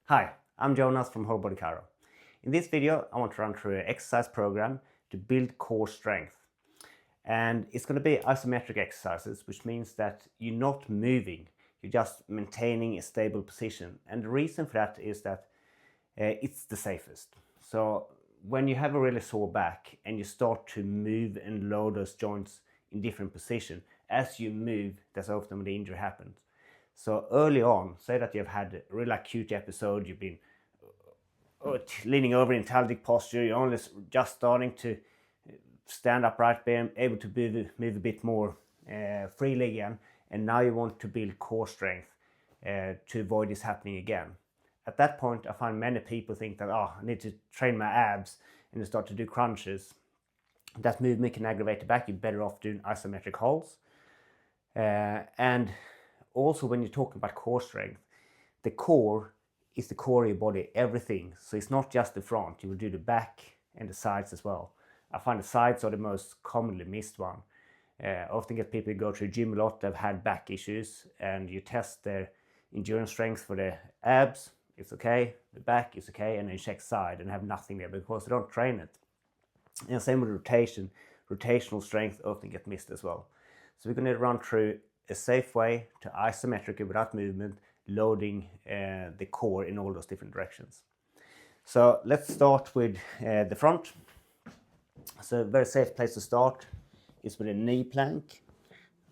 Hi, I'm Jonas from Whole Body Chiro. In this video, I want to run through an exercise program to build core strength. And it's going to be isometric exercises, which means that you're not moving, you're just maintaining a stable position. And the reason for that is that it's the safest. So when you have a really sore back and you start to move and load those joints in different positions, as you move, that's often when the injury happens. So early on, say that you've had a really acute episode, you've been leaning over in taldic posture, you're only just starting to stand upright, being able to move a bit more freely again, and now you want to build core strength to avoid this happening again. At that point, I find many people think that, I need to train my abs and start to do crunches. That movement can aggravate the back. You're better off doing isometric holds. And also, when you're talking about core strength, the core is the core of your body, everything. So it's not just the front, you will do the back and the sides as well. I find the sides are the most commonly missed one. I often get people who go to the gym a lot, they've had back issues, and you test their endurance strength for the abs, it's okay, the back is okay, and then check side and have nothing there because they don't train it. And same with rotation, rotational strength often get missed as well. So we're going to run through a safe way to isometrically without movement, loading the core in all those different directions. So let's start with the front. So a very safe place to start is with a knee plank.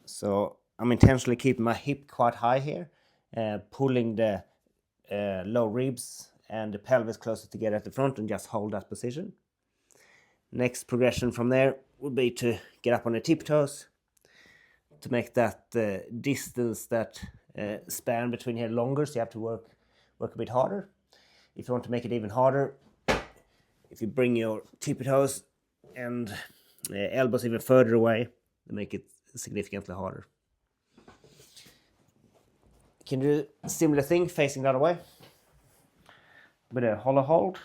So I'm intentionally keeping my hip quite high here, pulling the low ribs and the pelvis closer together at the front and just hold that position. Next progression from there would be to get up on the tiptoes to make that distance, that span between here longer, so you have to work a bit harder. If you want to make it even harder, if you bring your tippy toes and elbows even further away, to make it significantly harder. You can do a similar thing facing the other way with a hollow hold.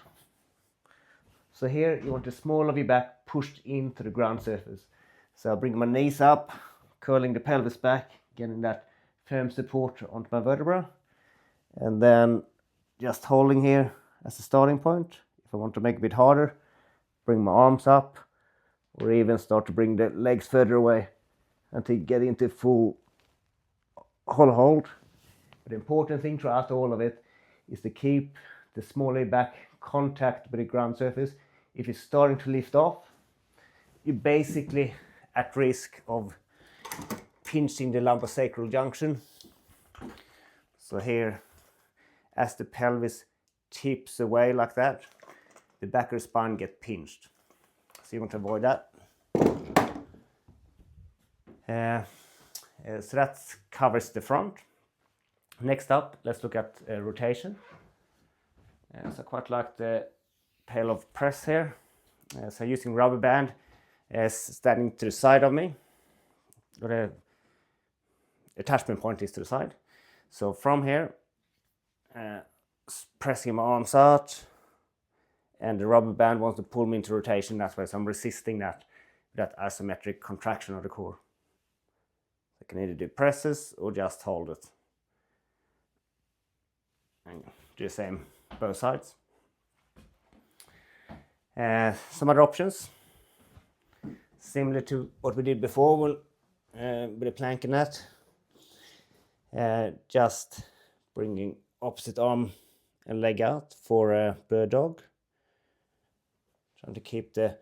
So here you want the small of your back pushed into the ground surface. So I'll bring my knees up, curling the pelvis back, getting that firm support onto my vertebra, and then just holding here as a starting point. If I want to make it a bit harder, bring my arms up, or even start to bring the legs further away until you get into full hollow hold. But the important thing throughout all of it is to keep the small of back contact with the ground surface. If you're starting to lift off, you're basically at risk of pinching the lumbosacral junction. So here, as the pelvis tips away like that, the back of the spine gets pinched. So you want to avoid that. So that covers the front. Next up, let's look at rotation. So I quite like the tail of press here. So using rubber band standing to the side of me. The attachment point is to the side. So from here, pressing my arms out, and the rubber band wants to pull me into rotation that way. So I'm resisting that isometric contraction of the core. I can either do presses or just hold it. And do the same both sides. Some other options, similar to what we did before with a plank and that. Just bringing opposite arm and leg out for a bird dog. Trying to keep the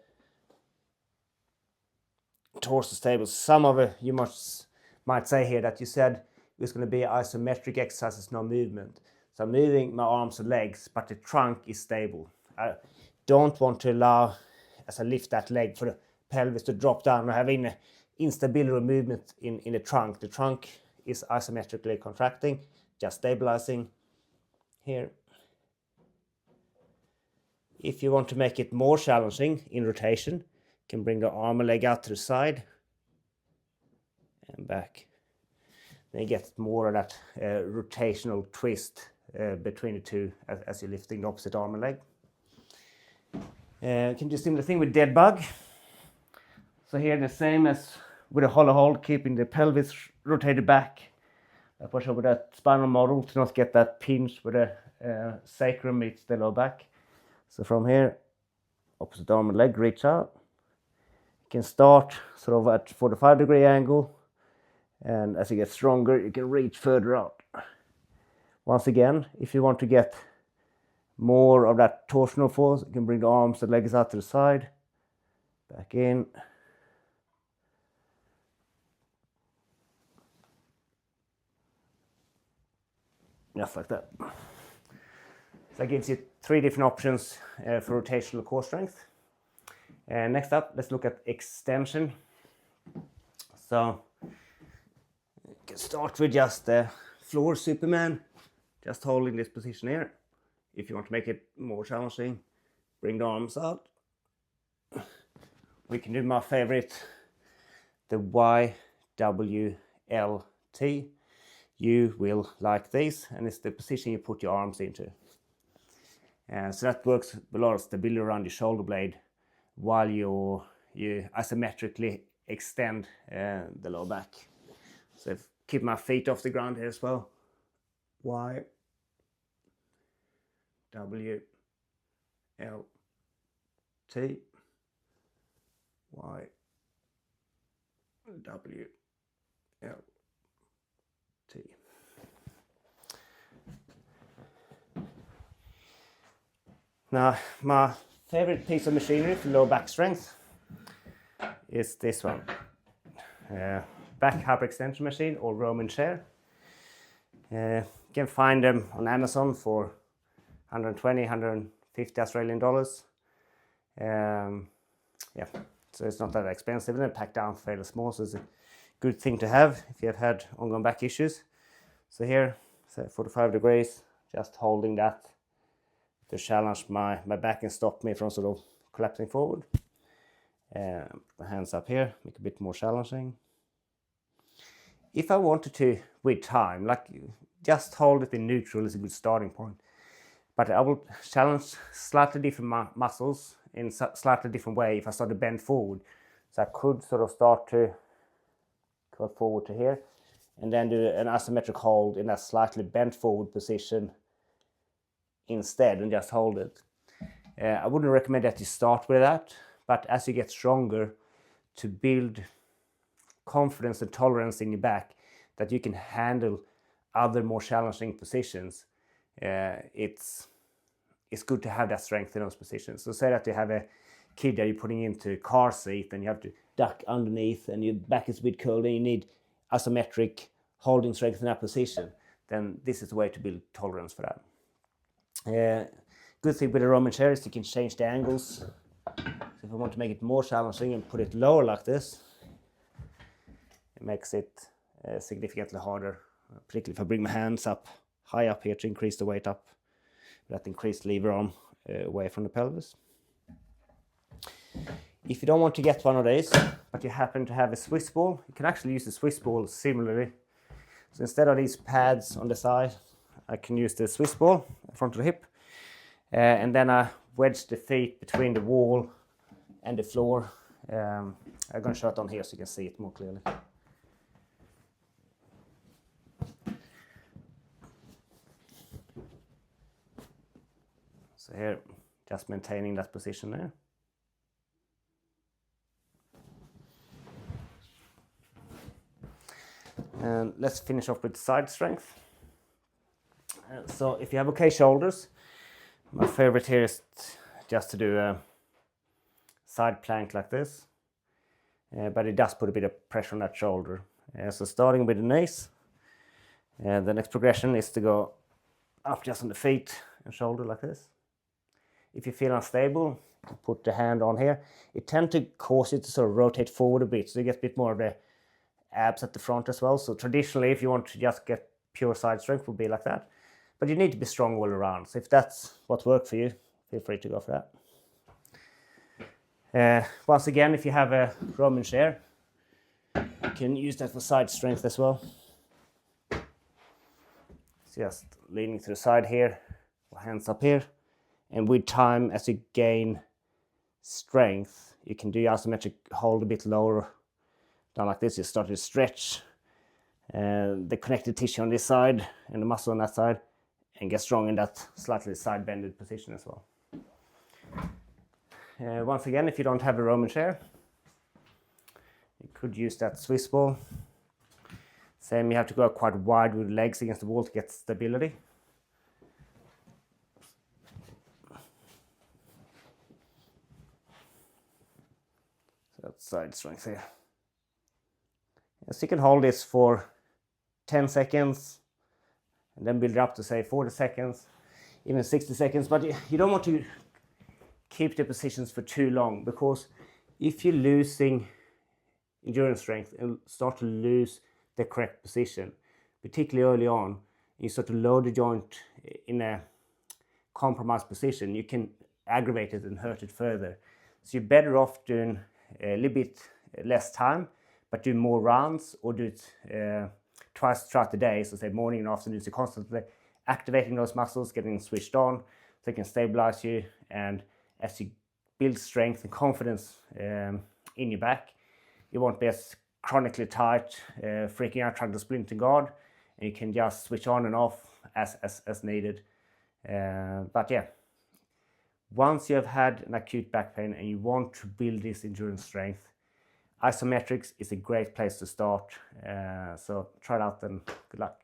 torso stable. Some of it you might say here that you said it's going to be isometric exercises, no movement. So I'm moving my arms and legs, but the trunk is stable. I don't want to allow, as I lift that leg, for the pelvis to drop down or having instability or movement in the trunk. The trunk is isometrically contracting, just stabilizing here. If you want to make it more challenging in rotation, you can bring the arm and leg out to the side and back. Then you get more of that rotational twist between the two as you're lifting the opposite arm and leg. You can do a similar thing with dead bug. So here the same as with a hollow hold, keeping the pelvis rotated back. Push over that spinal model to not get that pinch with the sacrum meets the low back. So from here, opposite arm and leg, reach out. You can start sort of at 45-degree angle, and as you get stronger, you can reach further out. Once again, if you want to get more of that torsional force, you can bring the arms and legs out to the side, back in. Just like that. So that gives you 3 different options for rotational core strength. And next up, let's look at extension. So you can start with just the floor Superman, just holding this position here. If you want to make it more challenging, bring the arms out. We can do my favorite, the YWLT. You will like this, and it's the position you put your arms into. So that works with a lot of stability around your shoulder blade while you isometrically extend the lower back. So keep my feet off the ground here as well. Y, W, L, T, Y, W, L, T. Now, my favorite piece of machinery for lower back strength is this one. Back hyperextension machine, or Roman chair. You can find them on Amazon for 120, 150 Australian dollars. Yeah, so it's not that expensive, and they're packed down fairly small, so it's a good thing to have if you have had ongoing back issues. So here, so 45 degrees, just holding that to challenge my back and stop me from sort of collapsing forward. My hands up here, make it a bit more challenging. If I wanted to, with time, like just hold it in neutral is a good starting point. But I will challenge slightly different muscles in slightly different way if I start to bend forward. So I could sort of start to go forward to here, and then do an isometric hold in that slightly bent forward position instead, and just hold it. I wouldn't recommend that you start with that, but as you get stronger, to build confidence and tolerance in your back that you can handle other more challenging positions, it's good to have that strength in those positions. So say that you have a kid that you're putting into a car seat and you have to duck underneath and your back is a bit curled and you need isometric holding strength in that position, then this is the way to build tolerance for that. Good thing with the Roman chair is you can change the angles. So if I want to make it more challenging and put it lower like this, it makes it significantly harder, particularly if I bring my hands up high up here to increase the weight up, that increased lever arm away from the pelvis. If you don't want to get one of these, but you happen to have a Swiss ball, you can actually use the Swiss ball similarly. So instead of these pads on the side, I can use the Swiss ball in front of the hip, and then I wedge the feet between the wall and the floor. I'm going to show it on here so you can see it more clearly. So here, just maintaining that position there. And let's finish off with side strength. So if you have okay shoulders, my favorite here is just to do a side plank like this, but it does put a bit of pressure on that shoulder. So starting with the knees, the next progression is to go up just on the feet and shoulder like this. If you feel unstable, put the hand on here. It tends to cause you to sort of rotate forward a bit, so you get a bit more of the abs at the front as well. So traditionally, if you want to just get pure side strength, would be like that. But you need to be strong all around. So if that's what works for you, feel free to go for that. Once again, if you have a Roman chair, you can use that for side strength as well. So just leaning to the side here, hands up here. And with time, as you gain strength, you can do your isometric hold a bit lower down like this. You start to stretch the connective tissue on this side and the muscle on that side, and get strong in that slightly side bended position as well. Once again, if you don't have a Roman chair, you could use that Swiss ball. Same, you have to go quite wide with legs against the wall to get stability. So that's side strength here. So you can hold this for 10 seconds and then build it up to say 40 seconds, even 60 seconds, but you don't want to keep the positions for too long, because if you're losing endurance strength and start to lose the correct position, particularly early on, you start to load the joint in a compromised position, you can aggravate it and hurt it further. So you're better off doing a little bit less time, but do more rounds, or do it twice throughout the day, so say morning and afternoon, so constantly activating those muscles, getting them switched on, so they can stabilize you. And as you build strength and confidence in your back, you won't be as chronically tight, freaking out trying to sprint and guard, and you can just switch on and off as needed. But yeah, once you have had an acute back pain and you want to build this endurance strength, Isometrics is a great place to start. So try it out and good luck.